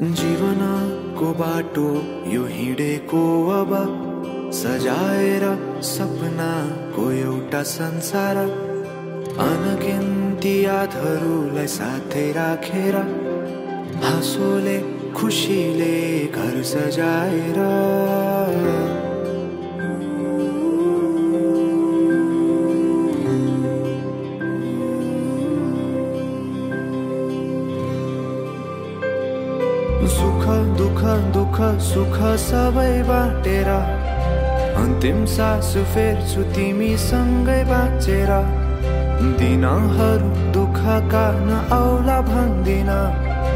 जीवनको बाटो यो हिँडेको अब सजाएर सपनाको एउटा संसार अनगिन्ती यादहरूलाई साथै राखेर हाँसोले खुसीले घर सजाएर सुख दुख दुख सुख सबै बाटेर अन्तिम सास फेर्छु तिमीसँगै बाँचेर दिनहरू दुःखका नआउला भन्दिन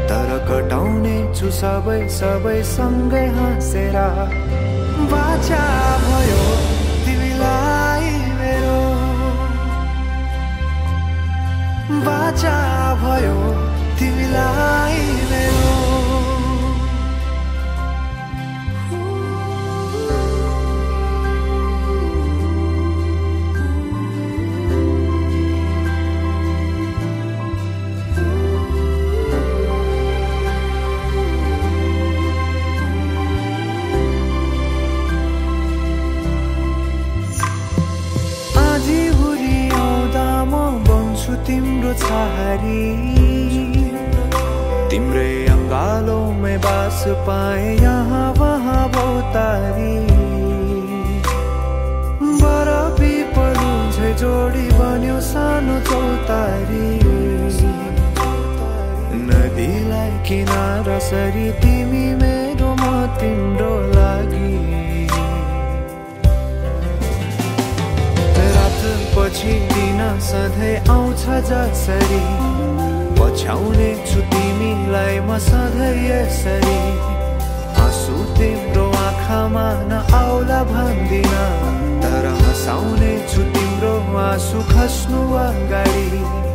तर कटाउने छु सबै सबै सँगै हाँसेर बाचा भयो तिमीलाई मेरो बाचा भयो तिमीलाई मेरो तिम्रो छहारी तिम्रै अंगालोमै बास पाए यहाँ वहाँ बहुतारी बर पिपलु झै जोडी बन्यो सानो चौतारी नदीलाई किनारा सरी तिमी मेरो म तिम्रो लागि पछि दिन सधैँ आउँछ जसरी पछ्याउने छु तिमीलाई म सधैँ यसरी आँसु तिम्रो आँखामा नआउला भन्दिन तर हँसाउने छु तिम्रो आँसु खस्नु अगाडि